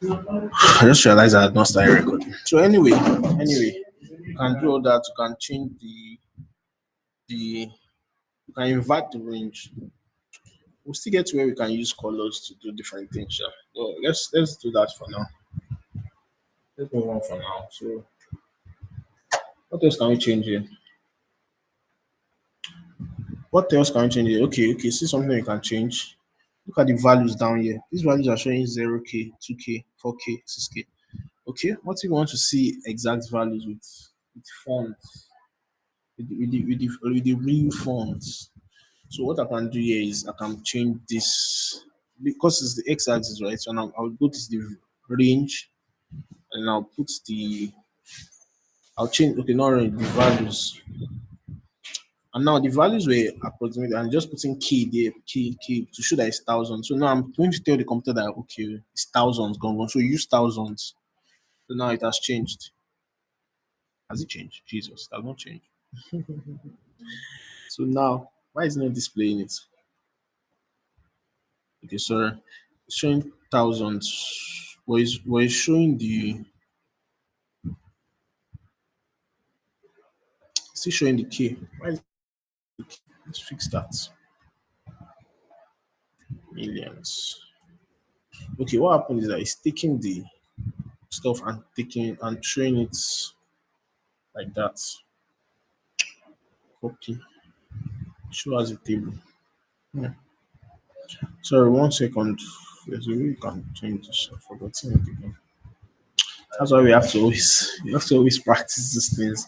I just realized I had not started recording. So anyway, you can do all that. You can change the you can invert the range. We'll still get to where we can use colors to do different things. Yeah. Well, let's do that for now. Let's move on for now. So what else can we change here? What else can we change here? Okay. See something we can change. Look at the values down here. These values are showing 0k, 2k, 4k, 6k. Okay, what if you want to see exact values with fonts, with the real fonts? So what I can do here is I can change this because it's the x-axis, right? So now I'll go to the range and I'll change, okay, not range, the values. And now the values were approximately, I'm just putting key there, key to show that it's thousand. So now I'm going to tell the computer that okay, it's thousands gone on. So use thousands. So now it has changed. Has it changed? Jesus, it has not changed. So now, why is it not displaying it? Okay, sorry. It's showing thousands. What is showing still showing the key. Why is let's fix that. Millions. Okay, what happened is that it's taking the stuff and taking and showing it like that. Copy. Show as a table. Hmm. Sorry, 1 second. There's a way you can change this. I forgot it again. That's why we have to always practice these things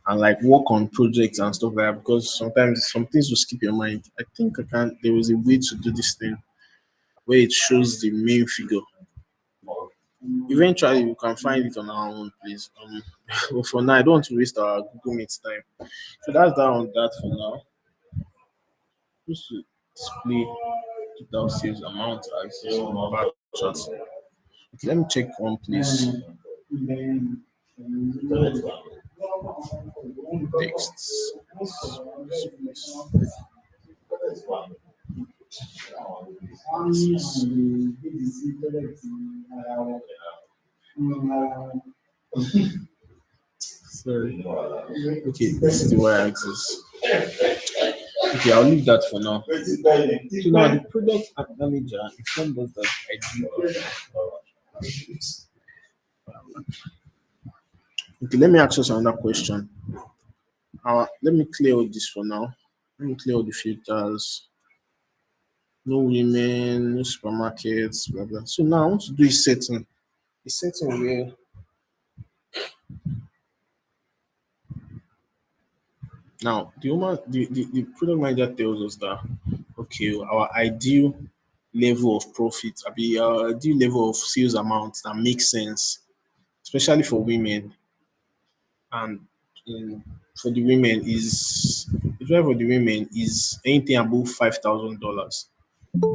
and like work on projects and stuff like that because sometimes some things will skip your mind. I think I can there was a way to do this thing where it shows the main figure. Eventually we can find it on our own place. But for now I don't want to waste our Google Meet time. So that's that on that for now. Just to display total sales amount as bar chart. Okay, let me check one place. Texts. Sorry. Okay, this is the y-axis. Okay, I'll leave that for now. So now the product manager informed us that I do. Okay, let me ask us another question. Let me clear all this for now. Let me clear all the filters. No women, no supermarkets, blah blah. So now I want to do a setting where now the product manager tells us that okay, our ideal level of profit, our ideal level of sales amount that makes sense, especially for women and for the women is especially for the women is anything above $5,000.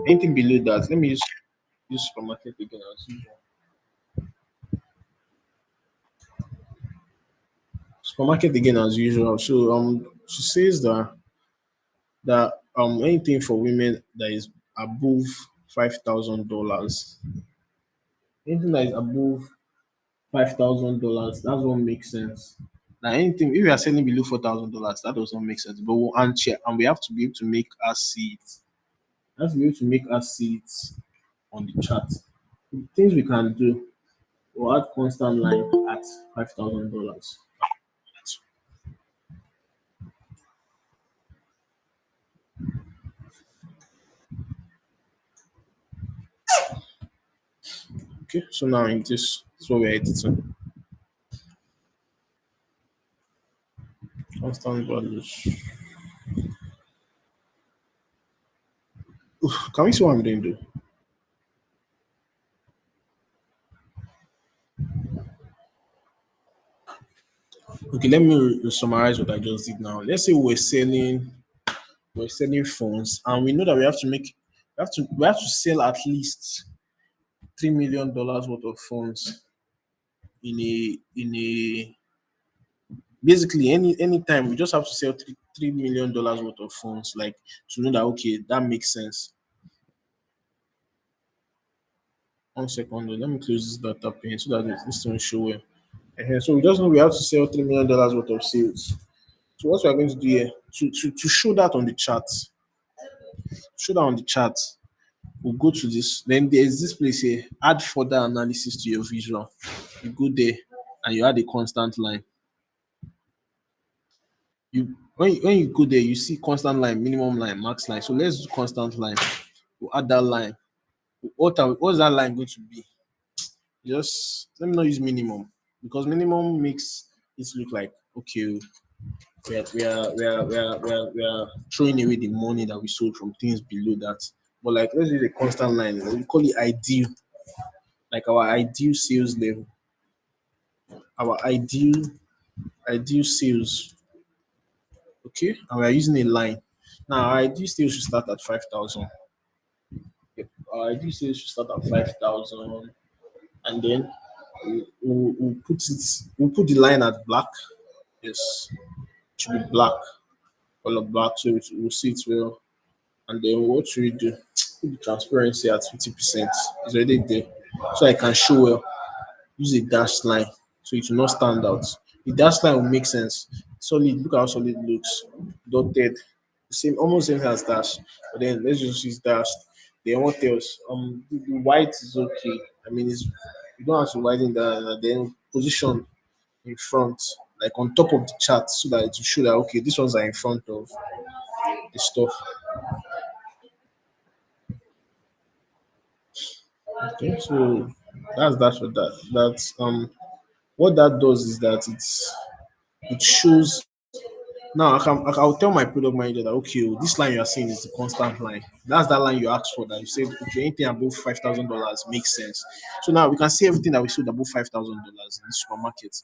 Anything below that, let me use supermarket again as usual. Supermarket again as usual. So she says that anything for women that is above $5,000, anything that is above $5,000, that's what makes sense. Now anything if you are selling below $4,000, that does not make sense. But we have to be able to make us see it. We have to be able to make us see it on the chart. Things we can do, we'll add constant line at $5,000. Okay, so now in this is what we're editing. Constant values. Oof, can we see what I'm doing though? Okay, let me summarize what I just did now. Let's say we're selling phones and we know that we have to sell at least $3 million worth of phones in a basically anytime we just have to sell $3 million worth of phones like to know that okay that makes sense. One second, let me close this data pane so that this thing will show well. So we just know we have to sell $3 million worth of sales. So what we are going to do here to show that on the chart, we'll go to this. Then there's this place here, add further analysis to your visual. You go there and you add a constant line. When you go there, you see constant line, minimum line, max line. So let's do constant line. We'll add that line. What's that line going to be? Just let me not use minimum because minimum makes it look like okay, we are throwing away the money that we sold from things below that. But like let's use a constant line. We call it ideal, like our ideal sales level, our ideal sales. Okay, and we are using a line. Now our ideal sales should start at 5,000. Yep. Our ideal sales should start at 5,000, and then we'll put the line at black. Yes, it should be black, color black, so we'll see it well. And then what should we do? Put the transparency at 50%. It's already there, so I can show well. Use a dashed line so it will not stand out. The dashed line will make sense. Solid, look how solid looks. Dotted, same, almost same as dash. But then let's just use dashed. Then what else? The white is okay. I mean, it's you don't have to widen that. And then position in front, like on top of the chart, so that it will show that okay, these ones are in front of the stuff. Okay, so that's that for that. That's what that does is that it shows. Now I'll tell my product manager that okay, oh, this line you are seeing is the constant line. That's that line you asked for that you said okay, anything above $5,000 makes sense. So now we can see everything that we sold above $5,000 in the supermarket.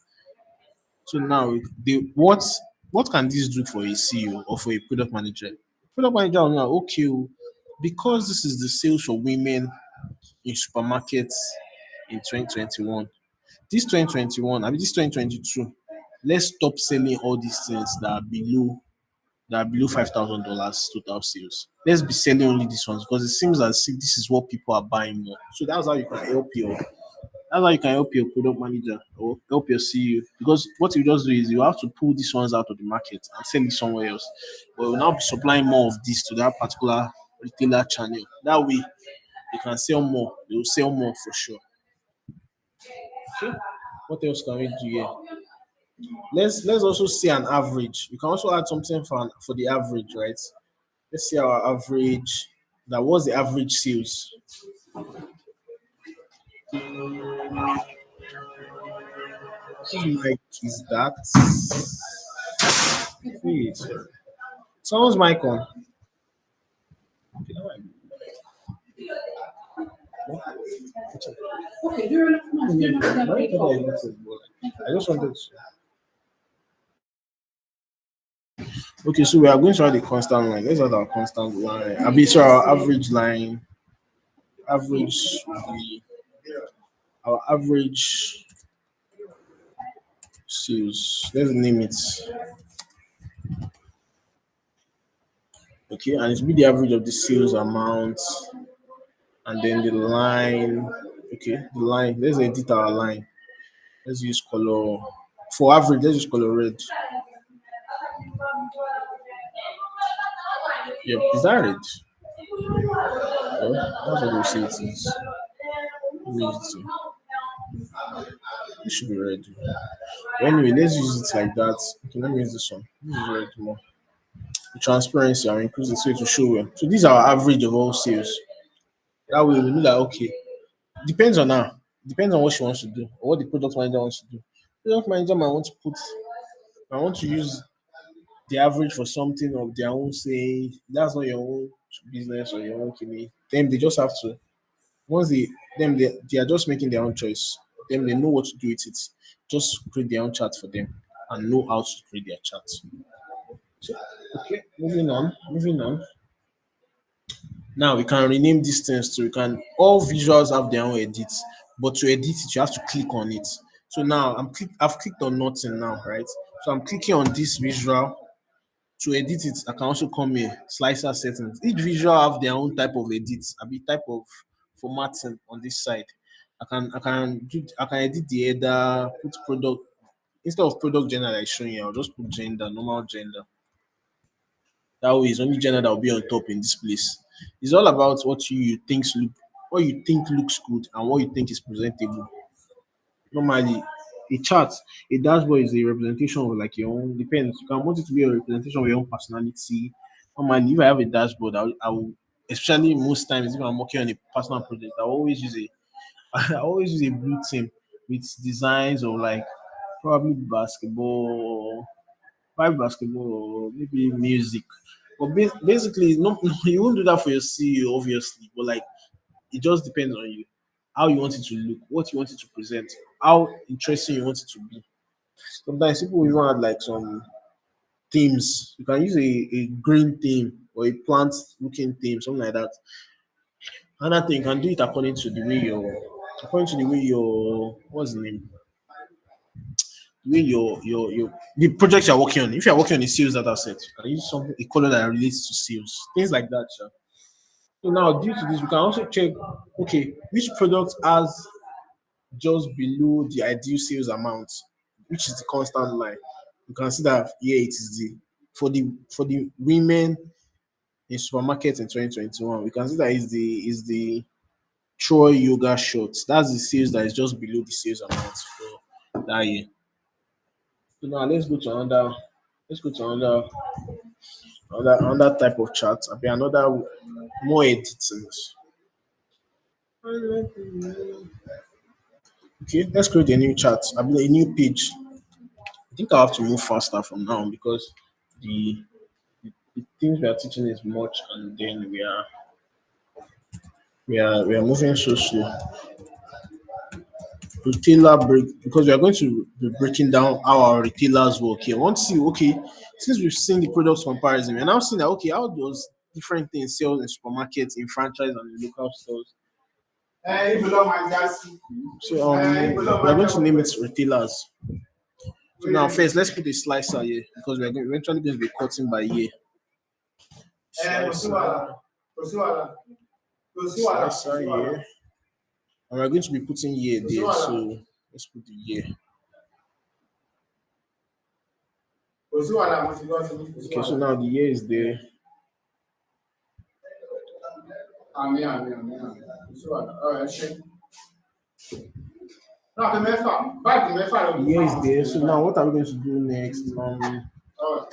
So now what can this do for a CEO or for a product manager? Product manager will know okay, oh, because this is the sales for women in supermarkets in 2021. This 2021, I mean this 2022, let's stop selling all these things that are below $5,000 total sales. Let's be selling only these ones because it seems as if this is what people are buying more. So that's how you can help your product manager or help your CEO. Because what you just do is you have to pull these ones out of the market and sell it somewhere else. But we'll now be supplying more of this to that particular retailer channel. That way they can sell more. They will sell more for sure. Okay. What else can we do here? Let's also see an average. We can also add something for the average, right? Let's see our average. That was the average sales. Whose mic is that? Wait, someone's mic on. Okay, now I just wanted to. Okay, so we are going to add a constant line. Let's add our constant line. I mean, sorry, our average line. Average, our average sales. Let's name it. Okay, and it will be the average of the sales amount, and then the line. Okay, the line. Let's edit our line. Let's use color for average. Let's use color red. Yep, is that red? Well, that's what we say it is. Let me see. It should be red. Anyway, let's use it like that. Okay, let me use this one. This is red more. The transparency, I'll increase it so it will show well. So these are our average of all sales. That way we know that okay. Depends on her. Depends on what she wants to do or what the product manager wants to do. Product manager might want to use the average for something of their own say that's not your own business or your own kidney. Then they just have to once they are just making their own choice. Then they know what to do with it. Just create their own chart for them and know how to create their chart. So, okay, moving on. Now we can rename these things to we can all visuals have their own edits, but to edit it, you have to click on it. So now I've clicked on nothing now, right? So I'm clicking on this visual. To edit it, I can also come here, slicer settings. Each visual have their own type of edits, a bit type of formatting on this side. I can edit the header, put product instead of product gender like showing here, I'll just put gender, normal gender. That way it's only gender that will be on top in this place. It's all about what you think looks good and what you think is presentable. Normally, a chart, a dashboard is a representation of like your own. Depends. You can want it to be a representation of your own personality. Normally, if I have a dashboard, I will especially most times if I'm working on a personal project, I always use a I always use a blue team with designs of like probably basketball or maybe music. But basically, no, you won't do that for your CEO, obviously. But like, it just depends on you, how you want it to look, what you want it to present, how interesting you want it to be. Sometimes people even add like some themes. You can use a green theme or a plant looking theme, something like that. Another thing, you can do it according to the way your what's the name? The way your the project you're working on. If you're working on a sales data set, you can use something a color that relates to sales. Things like that. Sha. So now due to this, we can also check okay, which product has just below the ideal sales amount, which is the constant line. You can see that here it is the for the women in supermarkets in 2021. We can see that is the Troy yoga shorts. That's the sales that is just below the sales amount for that year. So now let's go to another type of chart. I mean another more editings. Okay, let's create a new chart. I mean a new page. I think I have to move faster from now because the the things we are teaching is much and then we are moving so slow. Retailer break because we are going to be breaking down how our retailers work here. I want to see okay, since we've seen the products comparison, we're now seeing that okay, how does different things sell in supermarkets, in franchise and in local stores. So we're going to name it retailers. So now first let's put a slicer here because eventually going to be cutting by year. Slicer, slicer here. And we're going to be putting year there. So let's put the year. Okay, so now the year is there. The year is there. So now what are we going to do next? We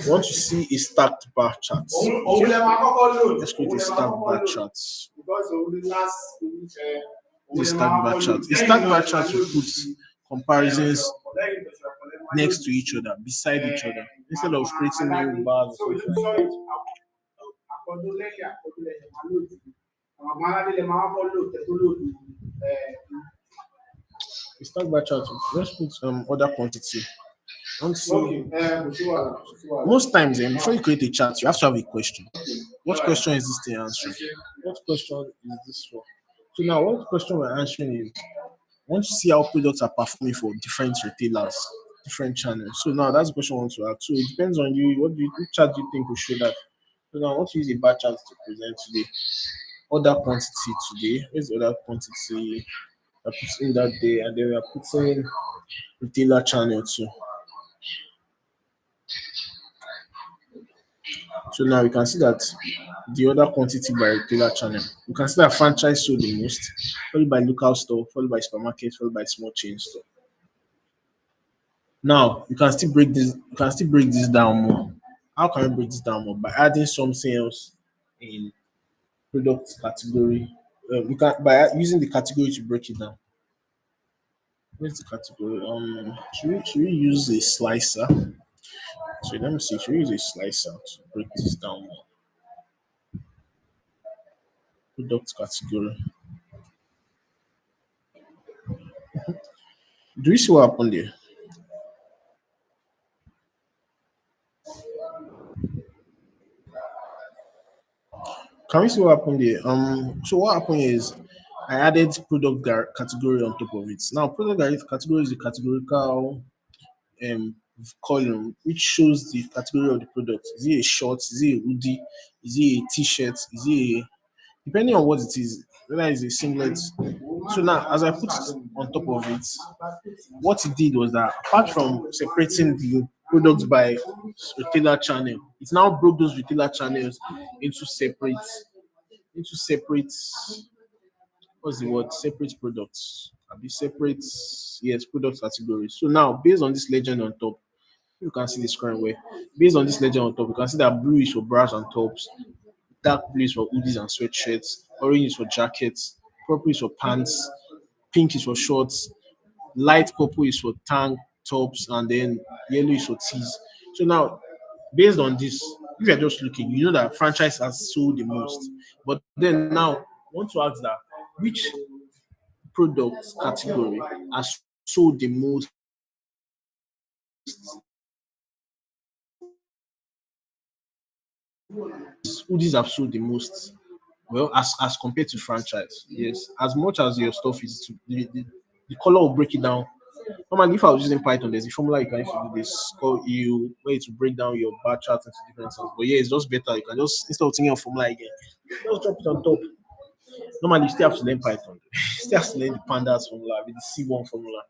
want to see a stacked bar chart. Okay? Let's create a stacked bar chart. The stacked bar chart. A stacked bar chart will put comparisons next to each other, beside each other, instead of creating new bars or something like that. A stacked bar chart. Let's put other quantity. See, most times, before you create a chart, you have to have a question. What question is this thing answering? What question is this for? So now, what question we're answering is, I want to see how products are performing for different retailers, different channels. So now that's the question I want to ask. So it depends on you. Which chart do you think will show that? So now I want to use a bar chart to present today. Other quantity today. Where's the other quantity? I put in that day, and then we are putting retailer channel too. So now we can see that the other quantity by retailer channel. We can see that franchise sold the most, followed by local store, followed by supermarket, followed by small chain store. Now you can still break this. You can still break this down more. How can we break this down more? By adding something else in product category. We can by using the category to break it down. Where's the category? Should we use a slicer? So let me see. Should we use a slicer to break this down more? Product category. Do you see what happened there? Can we see what happened there? So what happened is I added category on top of it. Now, category is a categorical column which shows the category of the product. Is it a short? Is it a hoodie? Is it a t-shirt? Is it a, depending on what it is, whether it's a singlet So now, as I put it on top of it, what it did was that apart from separating the products by retailer channel, it now broke those retailer channels into separate what's the word? Separate products. I'll be separate, yes, product categories. So now, based on this legend on top, you can see this current way. Based on this legend on top, you can see that blue is for bras and tops, dark blue is for hoodies and sweatshirts, orange is for jackets, purple is for pants, pink is for shorts, light purple is for tank tops, and then yellow is for tees. So now, based on this, if you're just looking, you know that franchise has sold the most. But then now, I want to ask that which product category has sold the most hoodies have sold the most. Well, as compared to franchise, yes. As much as your stuff is the color will break it down. Normally, if I was using Python, there's a formula you can use to do this called you where to break down your bar chart into different things. But yeah, it's just better. You can just instead of thinking of formula again, just drop it on top. Normally, you still have to learn Python. You still have to learn the pandas formula, with the C1 formula,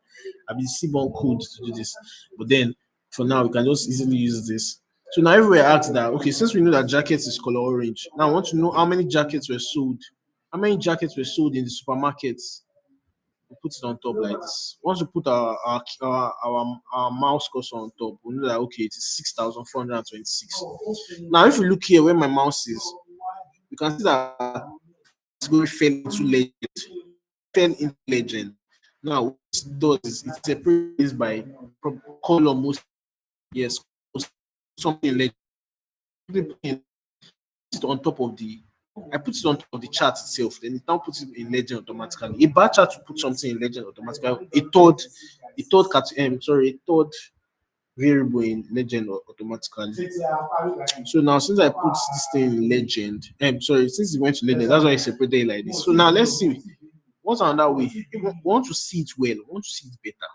I mean the C1 code to do this. But then for now, we can just easily use this. So now everywhere asks that, okay, since we know that jackets is color orange, now I want to know how many jackets were sold. How many jackets were sold in the supermarkets? We put it on top like this. Once we put our mouse cursor on top, we know that okay, it is 6,426. Now, if you look here where my mouse is, you can see that it's going to fell into legend. Fell into legend. Now, what it does is it separates by color most, yes, something legend. Put it on top of the I put it on top of the chart itself, then it now puts it in legend automatically. A bar chart will put something in legend automatically. A third variable in legend automatically. So now since I put this thing in legend, since it went to legend, that's why I separated it like this. So now let's see what's another way. We want to see it well, we want to see it better.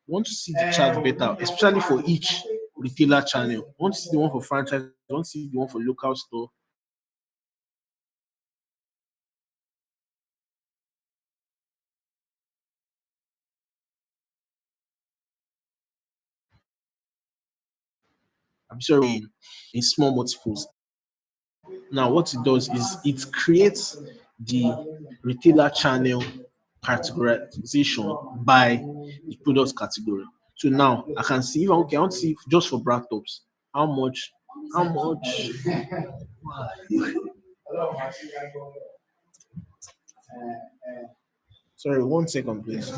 We want to see the chart better, especially for each retailer channel. We want to see the one for franchise, we want to see the one for local store. I'm sorry, in small multiples. Now, what it does is it creates the retailer channel categorization by the product category. So now I can see if I want to see just for bra tops, how much, how much. Sorry, 1 second, please.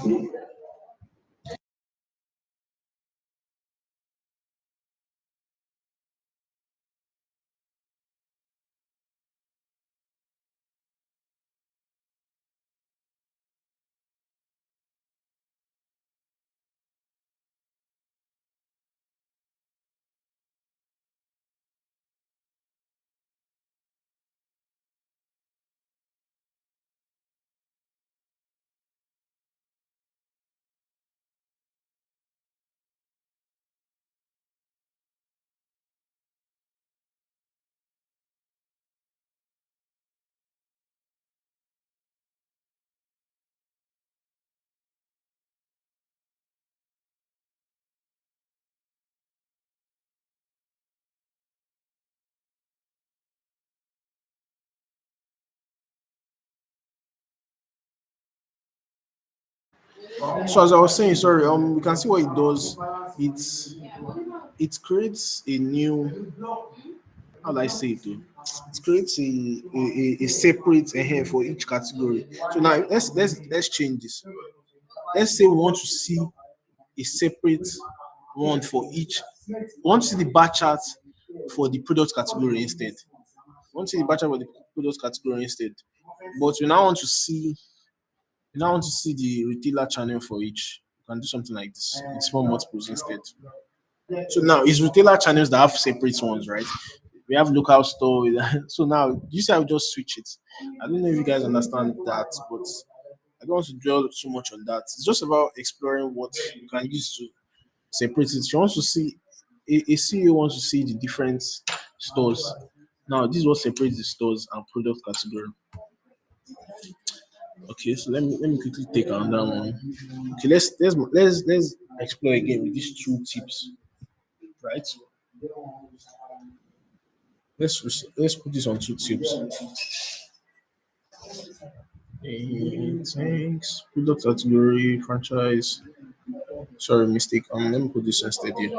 So as I was saying, sorry, we can see what it does. It creates a new, how do I say it? It creates a separate hair for each category. So now let's change this. Let's say we want to see a separate one for each. We want to see the bar chart for the product category instead. We want to see the bar chart for the product category instead. But we now want to see the retailer channel for each. You can do something like this in small multiples instead. So now it's retailer channels that have separate ones, right? We have local store. So now you see, I will just switch it. I don't know if you guys understand that, but I don't want to dwell too much on that. It's just about exploring what you can use to separate it. She wants to see a CEO wants to see the different stores. Now, this is what separates the stores and product category. Okay, so let me quickly take another one. Okay, let's explore again with these two tips, right? Let's put this on two tips. Thanks. Product category, franchise. Sorry, mistake. Let me put this instead here.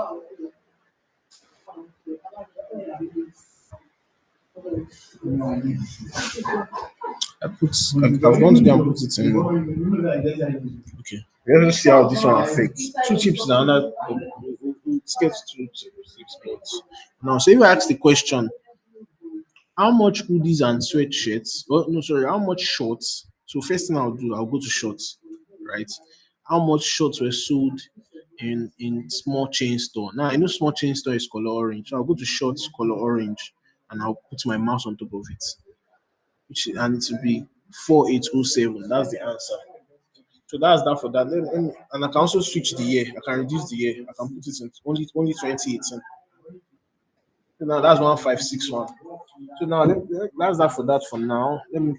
I've gone to go and put it in. Okay. Let's see how this one affects. Two tips now. Let's get two tips. Now, so if I ask the question, how much hoodies and sweatshirts? Oh, no, sorry. How much shorts? So first thing I'll do, I'll go to shorts, right? How much shorts were sold in small chain store? Now I know small chain store is color orange, so I'll go to shorts color orange, and I'll put my mouse on top of it, and it will be 4807. That's the answer. So that's that for that. And I can also switch the year. I can reduce the year. I can put it in only 2018. So now that's 1561. So now that's that for that for now. Let me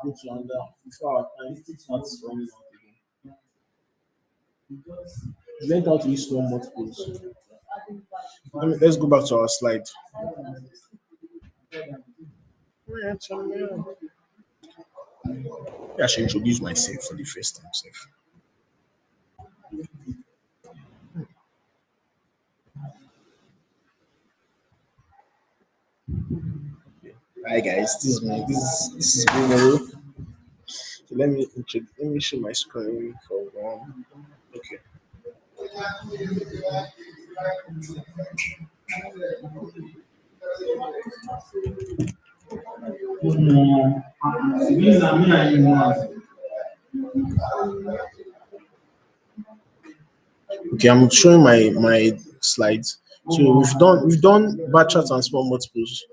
go to another before our time starts running out again. We learned how to use small multiples. Let's go back to our slide. I should introduce myself for the first time. Sef. Hi guys, this is me. This is Bruno. So let me show my screen for one. Okay. Okay, I'm showing my slides. So we've done bar charts and small multiples.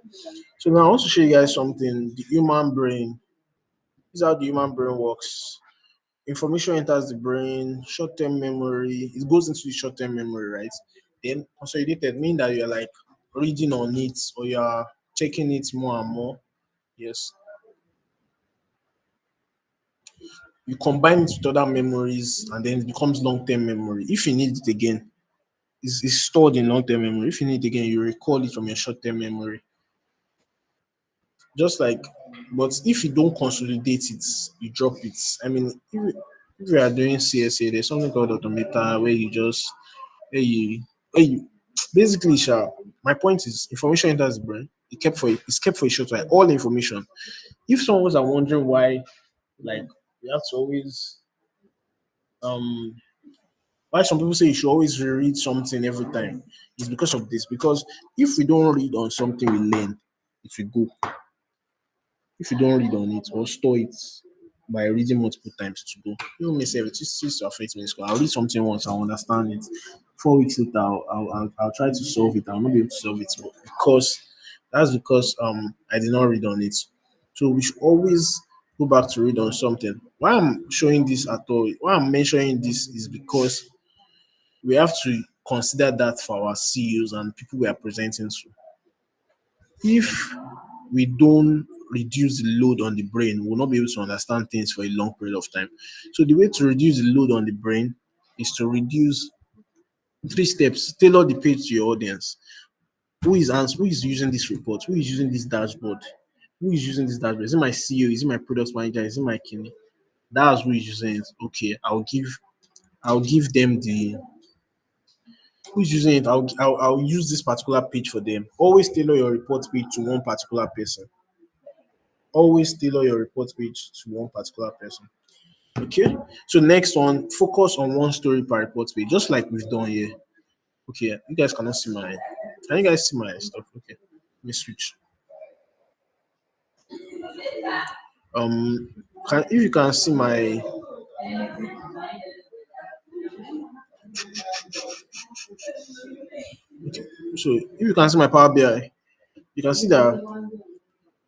So now I want to show you guys something. The human brain. This is how the human brain works. Information enters the brain, short-term memory. It goes into the short-term memory, right? Then consolidated mean that you're like reading on it or you're checking it more and more. Yes. You combine it with other memories and then it becomes long-term memory. If you need it again, it's stored in long-term memory. If you need it again, you recall it from your short-term memory. Just like, but if you don't consolidate it, you drop it. I mean, if you are doing CSA, there's something called automata where you just where you basically my point is information enters the brain. It's kept for a short while. All information. If someone was wondering why, like, you have to always um why some people say you should always reread something every time, it's because of this. Because if we don't read on something we learn, it will go. If you don't read on it or store it by reading multiple times to go, you may say it used to affect me in school. I'll read something once, I'll understand it. 4 weeks later, I'll try to solve it. I'll not be able to solve it because I did not read on it. So we should always go back to read on something. Why I'm showing this at all, why I'm mentioning this is because we have to consider that for our CEOs and people we are presenting to. If we don't reduce the load on the brain, we'll not be able to understand things for a long period of time. So the way to reduce the load on the brain is to reduce three steps. Tailor the page to your audience. Who is using this report? Who is using this dashboard? Who is using this dashboard? Is it my CEO? Is it my product manager? Is it my Kenny? That's who is using it. Okay, I'll give them the who's using it. I'll use this particular page for them. Always tailor your report page to one particular person. Always tailor your report page to one particular person. Okay. So next one, focus on one story per report page, just like we've done here. Okay, you guys cannot see my. Can you guys see my stuff? Okay, let me switch. Um, if you can see my. So if you can see my Power BI, you can see that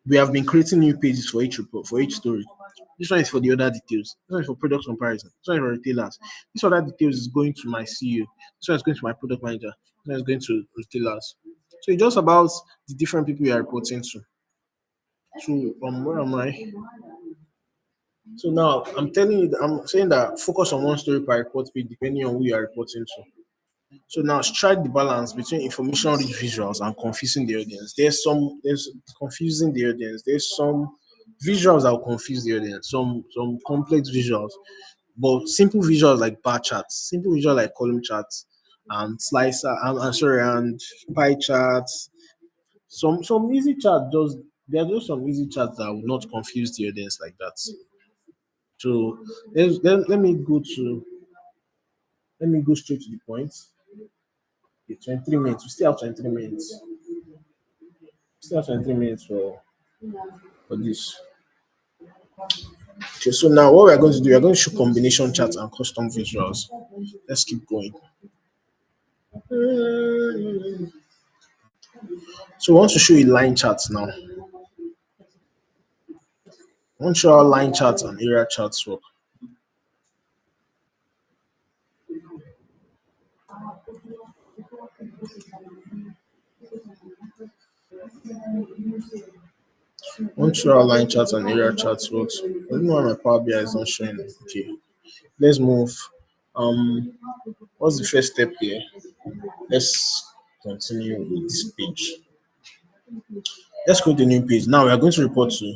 we have been creating new pages for each report, for each story. This one is for the other details. This one is for product comparison. This one is for retailers. This other details is going to my CEO. This one is going to my product manager. This one is going to retailers. So it's just about the different people you are reporting to. So where am I? So now I'm telling you, I'm saying that focus on one story per report page depending on who you are reporting to. So now strike the balance between information rich visuals and confusing the audience. There's confusing the audience. There's some visuals that will confuse the audience, some complex visuals. But simple visuals like bar charts, simple visual like column charts and slicer, I'm sorry, and pie charts. Some easy charts just there are just some easy charts that will not confuse the audience like that. So let me go straight to the point. Okay, 23 minutes. We still have 23 minutes. Still have 23 minutes for this. Okay, so now what we are going to do, we are going to show combination charts and custom visuals. Let's keep going. So we want to show you line charts now. I want to show how line charts and area charts work. I want to show how line charts and area charts works. I don't know why my Power BI is not showing. Okay, let's move. Um, what's the first step here? Let's continue with this page. Let's create a new page. Now we are going to report to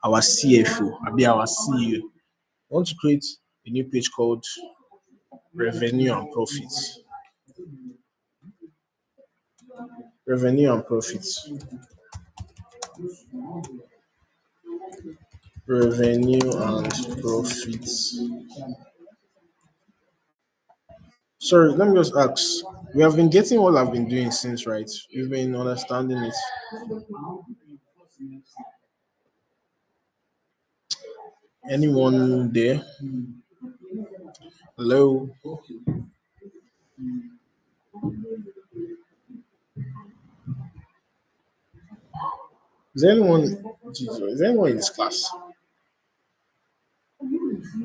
our CFO, be our CEO. I want to create a new page called Revenue and Profits. Revenue and Profits. Revenue and Profits. Sorry, let me just ask. We have been getting what I've been doing since, right? We've been understanding it. Anyone there? Hello? Is there anyone? Jesus, is there anyone in this class?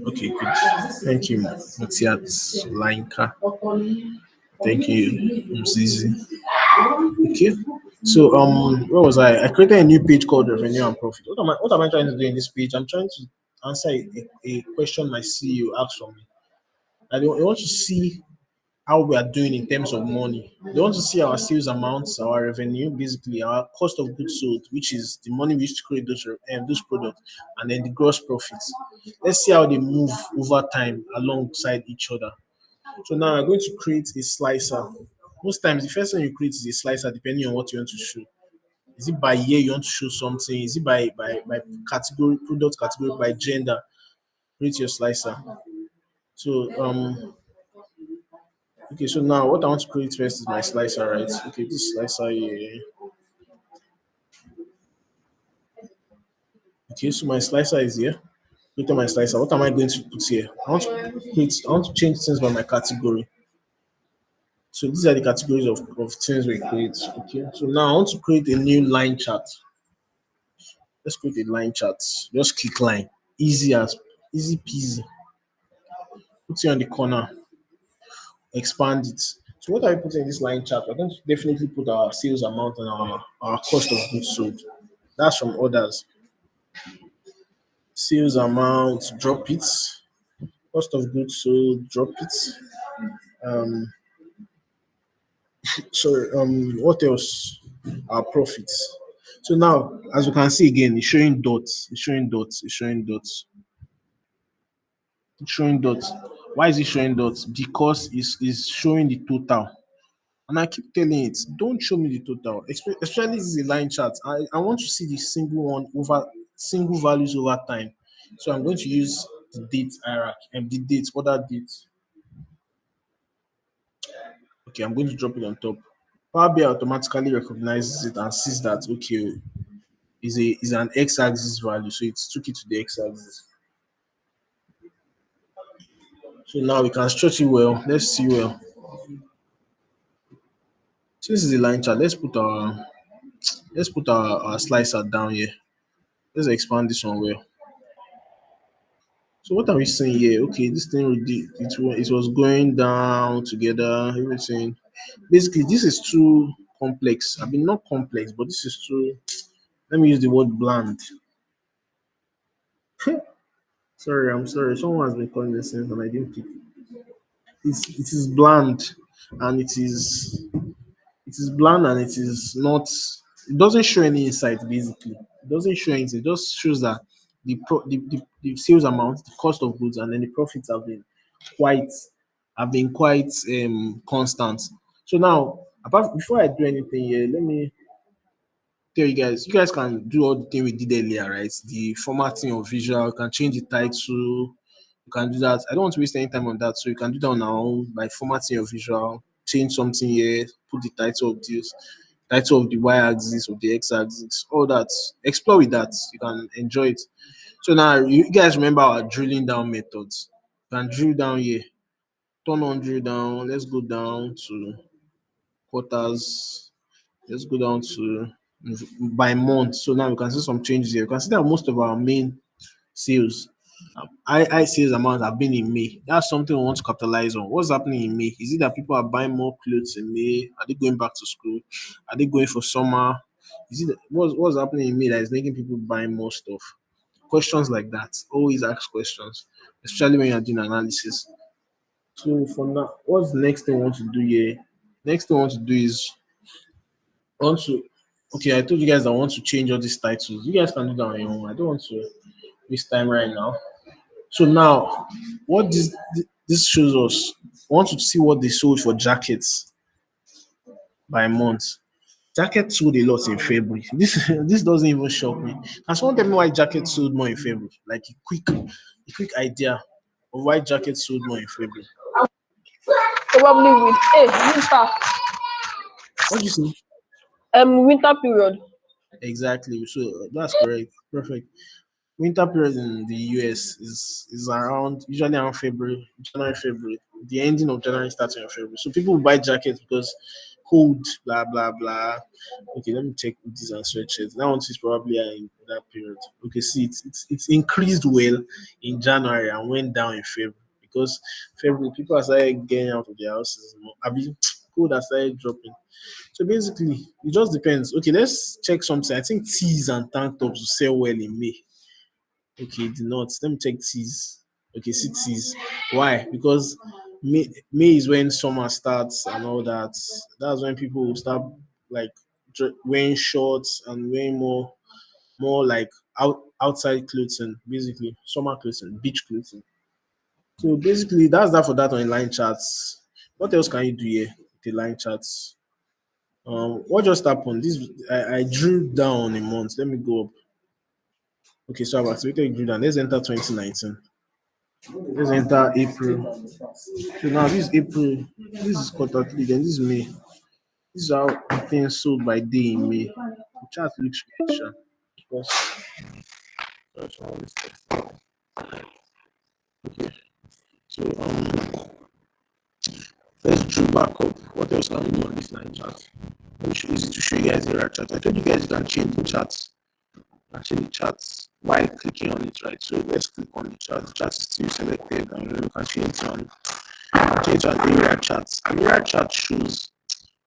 Okay, good. Thank you, Matthias Lainka. Thank you, Mzizi. Okay. So where was I? I created a new page called Revenue and Profit. What am I trying to do in this page? I'm trying to answer a question my CEO asked from me. They want to see how we are doing in terms of money. They want to see our sales amounts, our revenue, basically our cost of goods sold, which is the money we used to create those products, and then the gross profits. Let's see how they move over time alongside each other. So now I'm going to create a slicer. Most times, the first thing you create is a slicer, depending on what you want to show. Is it by year you want to show something? Is it by category, product category, by gender? Create your slicer. So okay, so now what I want to create first is my slicer, right? Okay, this slicer here. Okay, so my slicer is here. Look at my slicer. What am I going to put here? I want to change things by my category. So these are the categories of things we create. Okay. So now I want to create a new line chart. Let's create a line chart. Just click line. Easy peasy. Put it on the corner. Expand it. So what are we putting in this line chart? We're going to definitely put our sales amount and our cost of goods sold. That's from others. Sales amount, drop it. Cost of goods sold, drop it. Um, what else? Our profits. So now, as you can see again, it's showing dots. It's showing dots. It's showing dots. It's showing dots. Why is it showing dots? Because it's showing the total. And I keep telling it, don't show me the total. Especially this is a line chart. I want to see the single one over single values over time. So I'm going to use the date hierarchy and the date, other dates. Okay, I'm going to drop it on top. Power BI automatically recognizes it and sees that okay, is an x-axis value, so it took it to the x-axis. So now we can stretch it well. Let's see well. So this is the line chart. Let's put our slicer down here. Let's expand this one well. So what are we seeing here? Okay, this thing it was going down together, everything. Basically, this is too complex. I mean, not complex, but this is too. Let me use the word bland. Sorry, I'm sorry. Someone has been calling me since and I didn't pick. It is bland, and it is bland, and it is not. It doesn't show any insight. Basically, it doesn't show anything. It just shows that the sales amount, the cost of goods, and then the profits quite quite constant. So now, apart before I do anything here, let me tell you guys. You guys can do all the thing we did earlier, right? The formatting of visual. You can change the title. You can do that. I don't want to waste any time on that, so you can do that on our own by formatting your visual. Change something here. Put the title of the y-axis, of the x-axis, all that. Explore with that. You can enjoy it. So now you guys remember our drilling down methods. You can drill down here. Turn on drill down. Let's go down to quarters. Let's go down to by month. So now we can see some changes here. You can see that most of our main sales, high sales amount have been in May. That's something we want to capitalize on. What's happening in May? Is it that people are buying more clothes in May? Are they going back to school? Are they going for summer? Is it what's happening in May that is making people buy more stuff? Questions like that. Always ask questions, especially when you're doing analysis. So for now, what's the next thing I want to do here? Next thing I want to do is I want to okay, I told you guys I want to change all these titles. You guys can do that on your own. I don't want to waste time right now. So now, what this shows us, I want to see what they sold for jackets by month. Jackets sold a lot in February. This doesn't even shock me. Can someone tell me why jackets sold more in February? Like a quick idea of why jackets sold more in February. Probably with winter, What do you say? winter period. Exactly. So that's correct. Perfect. Winter period in the US is around usually around February, January, February. The ending of January starting in February. So people will buy jackets because cold, blah blah blah. Okay, let me check these and sweatshirts. That one is probably in that period. Okay, see it's increased well in January and went down in February because February people are started getting out of their houses. I mean, cold has started dropping. So basically, it just depends. Okay, let's check something. I think tees and tank tops will sell well in May. Okay, the not. Let me check T's. Okay, see T's. Why? Because May is when summer starts and all that. That's when people will start like wearing shorts and wearing more like outside clothing, basically summer clothing, beach clothing. So basically, that's that for that on line charts. What else can you do here? The line charts. What just happened? This I drew down a month. Let me go up. Okay, so I've activated drew down. Let's enter 2019. Let's enter April. So now this is April. This is quarter three. Then this is May. This is how things sold by day in May. The chart looks weird, sure. Because that's all this stuff. Okay. So let's drew back up. What else can we do on this line chart? It's easy to show you guys the right chart. I told you guys you can change the charts. Change the charts while clicking on it, right? So let's click on the chart. The chart is still selected, and we can change to an area chart. An area chart shows,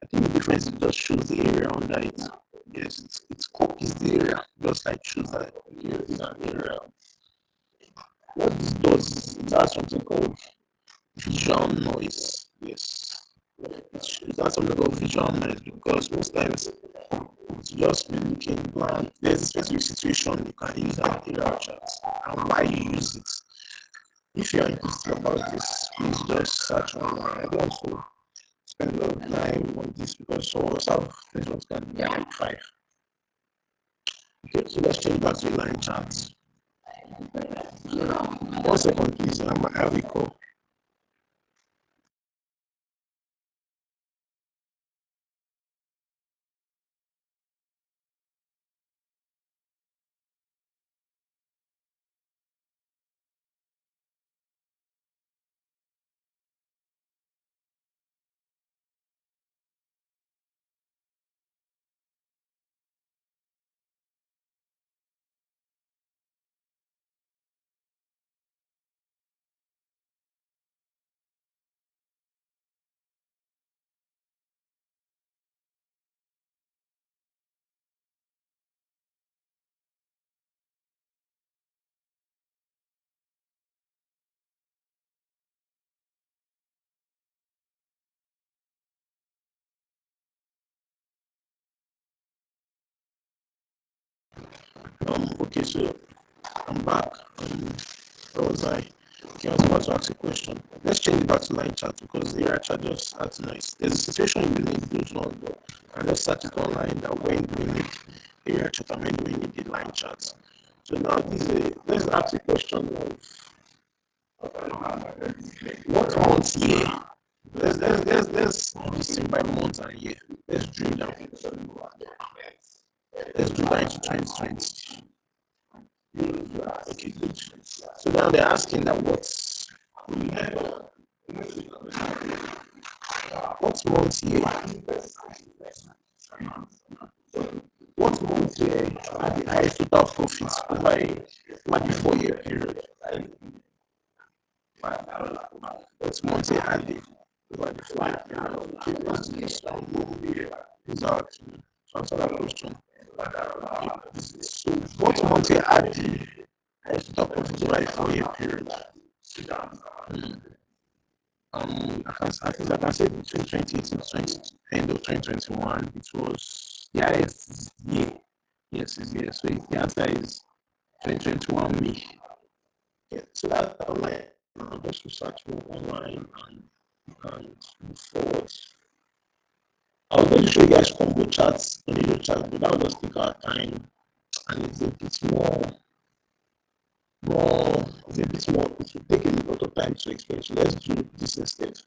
I think the difference is just shows the area under it. Yes, it copies the area, just like shows that here is an area. What this does is it has something called visual noise. Yes, it has something called visual noise because most times it's just be looking blank. There's a specific situation you can use an area chart and why you use it. If you're interested about this, please just search online. I don't want to spend a lot of time on this because some of us have networks can be like five. Okay, so let's change back to line charts. So, 1 second, please. I will call. Okay, so I'm back. Where was I? Okay, I was about to ask a question. Let's change it back to line chat because the area chat just adds noise. There's a situation you need those ones, but I just search it online that when do we need area chat and when do we need the line chat. So now let's ask a question of what month year? Let's listen by month and year. Let's drill down. Let's drill down into 2020. Okay, good. So now they're asking that what month year? What month year are the highest total profits over the 4 year period? What month year are they over the 4 year period? Okay, let's do this result to answer that question. So what month year are the highest total profits over the 4 year period? I can say between 2018 to 20, end of 2021, it was the highest year. Yes, it's year. So the answer is 2021 May. Yeah, so that's online. I'll just research more online and move forward. I was going to show you guys combo charts, video charts, but that will just take our time and it's a bit it will take a lot of time to explain. So let's do this instead.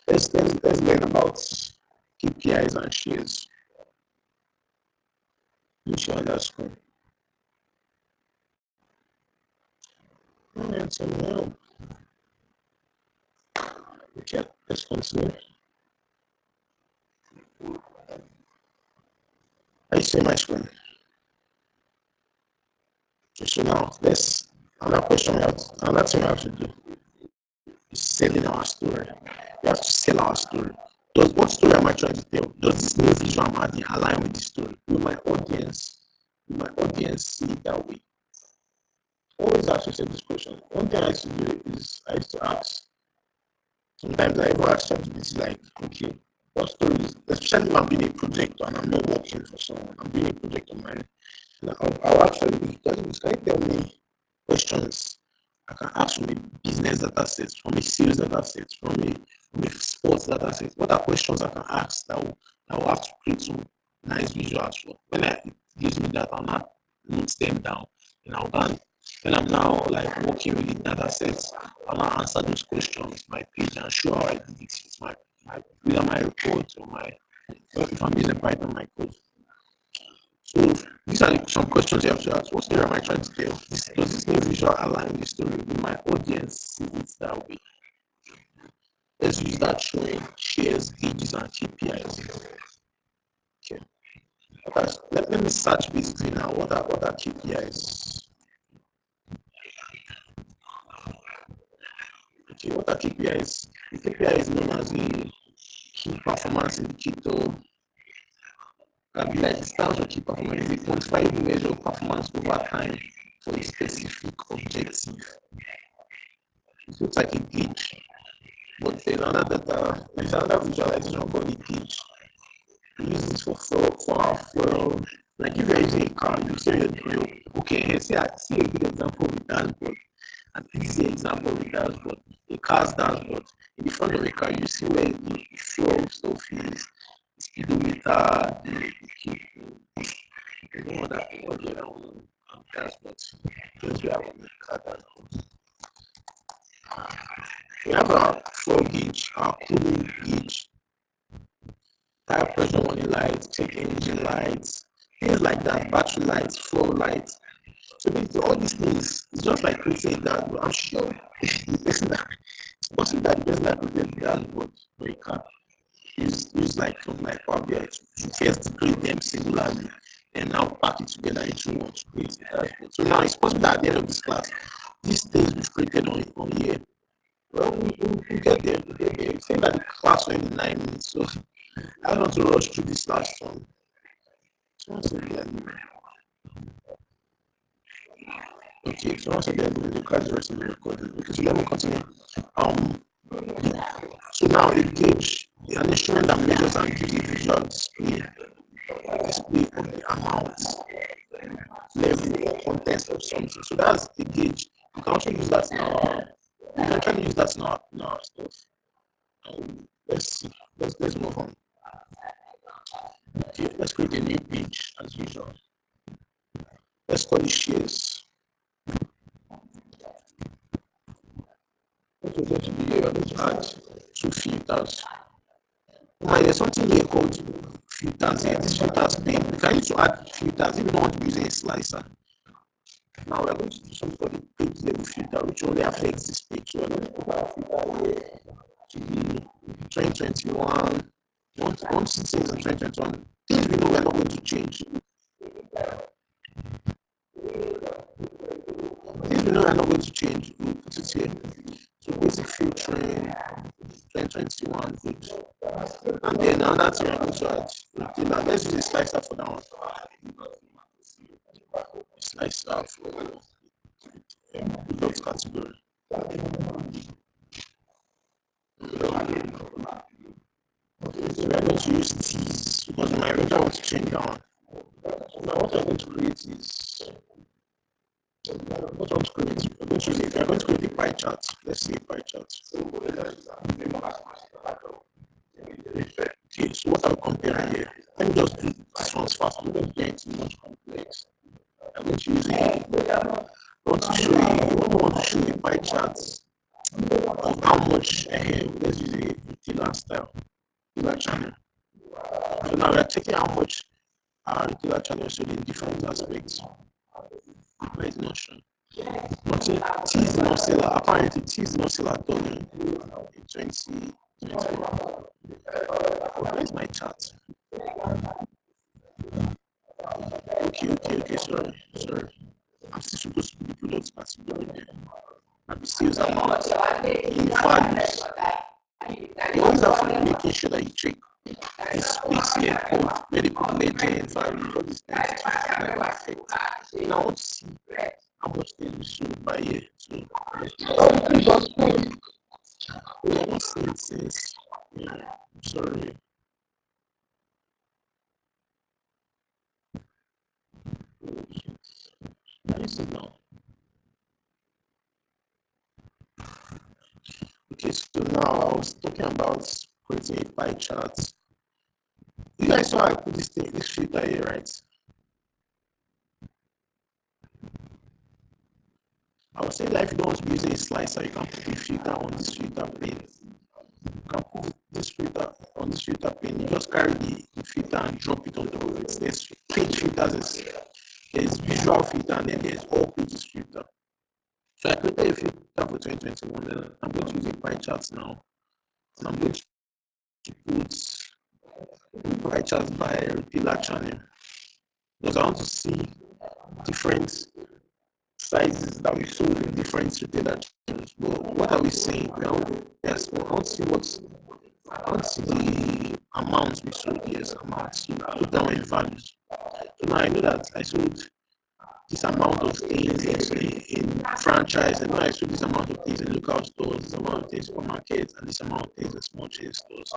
Let's learn about KPIs and shares. Let me share that screen. And so now, okay, let's continue. I see my screen. So now another thing we have to do is selling our story. We have to sell our story. What story am I trying to tell? Does this new visual I'm adding align with the story? Will my audience see it that way? Always ask yourself this question. One thing I used to do is I used to ask. Sometimes I ever ask ChatGPT like, okay, what stories, especially when I'm doing a project and I'm not working for someone, I'm doing a project on my own. And I'll actually be, can you tell me questions I can ask from a business data set, from a sales data set, from a sports data set? What are questions I can ask that will have to create some nice visuals for? It gives me that, I'll not note them down. And when I'm now like working with the data sets, I'll now answer those questions, my page, and show how I did it with either my report or if I'm using Python, my code. So these are some questions you have to ask. What story am I trying to tell? Does this new visual align with the story? Will my audience see it that way? Let's use that showing shares, gauges, and KPIs. Okay. Let me search basically now what are KPIs. Okay, what are KPIs? The KPI is known as the key performance indicator. Can be like it stands for key performance. It's a quantifiable measure of performance over time for a specific objective. It looks like a gauge, but there's another visualization called a gauge. We use this for our fuel. Like if you're using a car, you say okay, here see a good example with dashboard. An easy example with dashboard. A car's dashboard. In the front of a car, you see where the fuel stuff is, the speedometer, what the other one dashboard. Those we have on the car dashboard. We have our fuel gauge, our cooling gauge, tire pressure on the lights, check engine lights, things like that, battery lights, floor lights. So basically all these things, it's just like creating a dashboard. I'm sure it's possible that the person that created the dashboard for a car use like from like Power BI to first create them singularly and now pack it together into one to create a dashboard. So now it's possible that at the end of this class, these things we've created on here, well, we'll get there. Saying that the class went in 9 minutes, so I don't want to rush through this last one. Okay, so once again, the class is already recording. Okay, so let me continue. So now a gauge, an instrument that measures and gives a visual display of the amount, level, So that's the gauge. You can also use that in our. You can actually use that in our stuff. Let's see. Let's move on. Okay, let's create a new page as usual. Let's call it shares. What we're going to do here, we're going to add two filters. Now there's something here called filters here. This filters pane. We can use to add filters if we don't want to use a slicer. Now we're going to do something called the page level filter, which only affects this page. So we're going to put our filter here to be 2021. Once it says in 2021, things we know we're not going to change. Things we know we're not going to change, we'll put it here. So basic filtering, 2021, good. And then another thing we're going to add retailer. Let's use a slicer for that one. Slicer for product category. So we are going to use T's because my original want to change that one. So now what we're going to create is what we want to create. We're going to create a pie chart. Let's see a pie chart. Okay, so what are we comparing here? Let me just do this one's fast. I'm going to get too much complex. I'm going to use a want to show you a pie chart of how much let's use a retailer style retailer channel. So now we're checking how much our retailer channel showed in different aspects. Where is not shown? Nothing. T is not seller. Apparently T is not seller done in 2021. Where is my chart? Okay. Sorry. I'm still supposed to be product category there. And the sales amount in values. You always have to be making sure that you check this space here called where they put legend value, all these things never affect. Now I want to see how much they sold by year. So since sorry. Now. Okay, so now I was talking about creating a pie chart. You guys saw I put this filter here, right? I was saying that if you don't want to be using a slicer, you can put a filter on this filter pane. You can put this filter on this filter pane. You just carry the filter and drop it on top of it. There's page filters, there's visual filter, and then there's all pages filter. So I created a filter for 2021, and I'm going to use a pie chart now. And I'm going to put pie charts by retailer channel because I want to see different sizes that we sold in different retailer channels. But what are we saying? I want to see the amounts we sold. Yes, amounts. So I put down in values. So now I know that I sold this amount of things in franchise, and now I sold this amount of things in local stores, this amount of things in supermarkets, and this amount of things in small chain stores.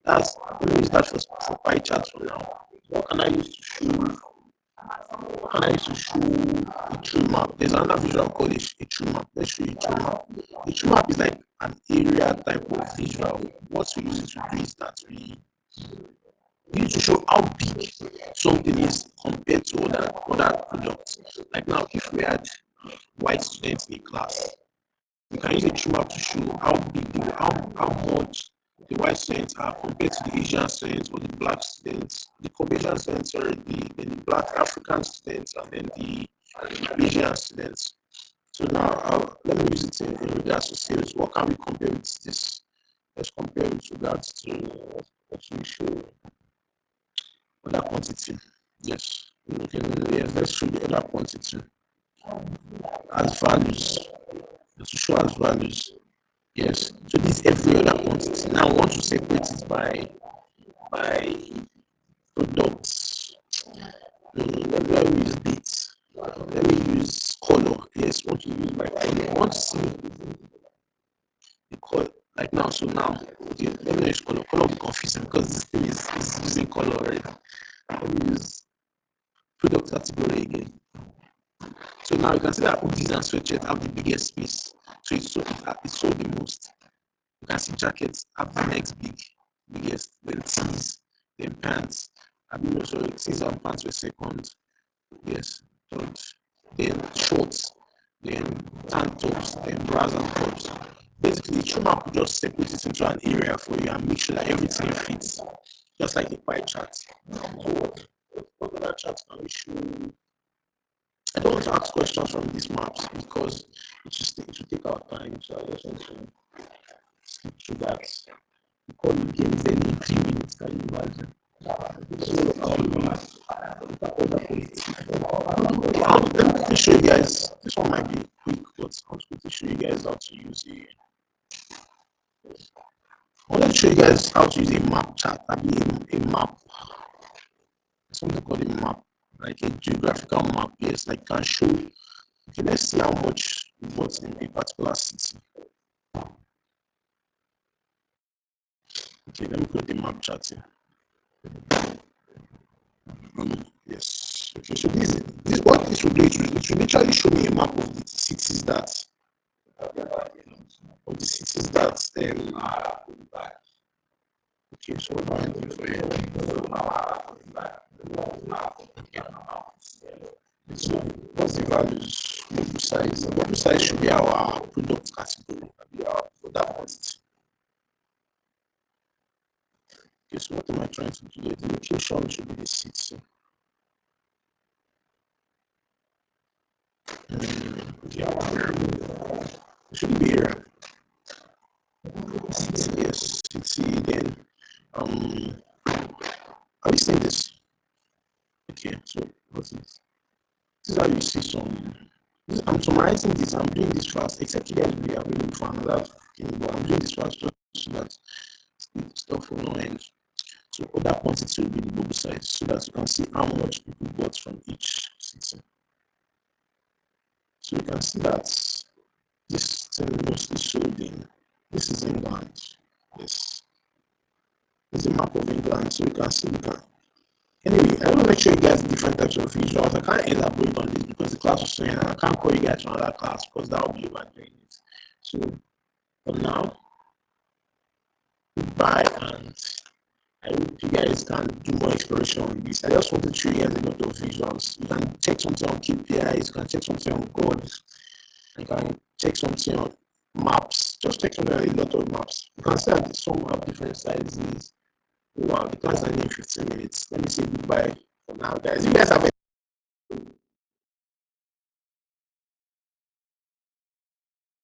Let me use that for pie charts for now. What can I use to show? A true map? There's another visual called a true map. Let's show you a true map. A true map is like an area type of visual. What we use it to do is that we use to show how big something is compared to other products. Like now, if we had white students in a class, we can use a true map to show how big how much the white students are compared to the Asian students or the black students, the Caucasian students, or the black African students, and then the Asian students. So now let me use it in regards to sales. What can we compare with this? Let's compare with regards to what we show other quantity. Yes. Okay, yes, let's show the other quantity as values. To show as values. Yes. So this every other quantity. Now I want to separate it by products. Let me use dates. Let me use color. Yes, want to use by color. I want to see the color like now. So now, okay, let me use color. Color will be confusing because this thing is using color already. Let me use product category again. So now you can see that hoodies and sweatshirts have the biggest space. So it's sold the most. You can see jackets have the next biggest, then tees, then pants. I mean, sorry, tees and pants were second. Yes, third. Then shorts, then tank tops, then bras and tops. Basically, Chuma could just separate it into an area for you and make sure that everything fits, just like a pie chart. So what other charts can we show? I don't want to ask questions from these maps because it will take our time. So I just want to skip through that. The calling game is only 3 minutes. Can you imagine? Let me show you guys. This one might be quick, but I'm going to show you guys how to use it. I want to show you guys how to use a map chart. I mean, a map. Something called a map, like a geographical map. Yes, like can show. Okay, let's see how much we bought in a particular city. Okay, let me put the map chart here. Yes. Okay, so this what this will do. It will literally show me a map of the cities that okay, so what am I doing for you? So what's the values? Bubble size. Bubble size should be our product category. Be our product quantity. Okay, so what am I trying to do? The location should be the city. Okay, should be here. City, yes, city. Then are we seeing this? Okay, so what's this? This is how you see some. I'm summarizing this. I'm doing this fast, except you guys will be available for another. But I'm doing this fast just so that stuff will not end. So other quantity will be the bubble size, so that you can see how much people bought from each city. So you can see that this thing mostly sold in. This is England. Yes, this is a map of England, so you can see. Anyway, I want to make sure you guys different types of visuals. I can't elaborate on this because the class was saying I can't call you guys to another class because that will be overdoing it. So for now, goodbye, and I hope you guys can do more exploration on this. I just wanted to show you guys a lot of visuals. You can check something on KPIs, you can check something on gods, you can check something on maps. Just check something on a lot of maps. You can see that some have different sizes. Wow, the class ending in 15 minutes. Let me say goodbye for now, guys. You guys have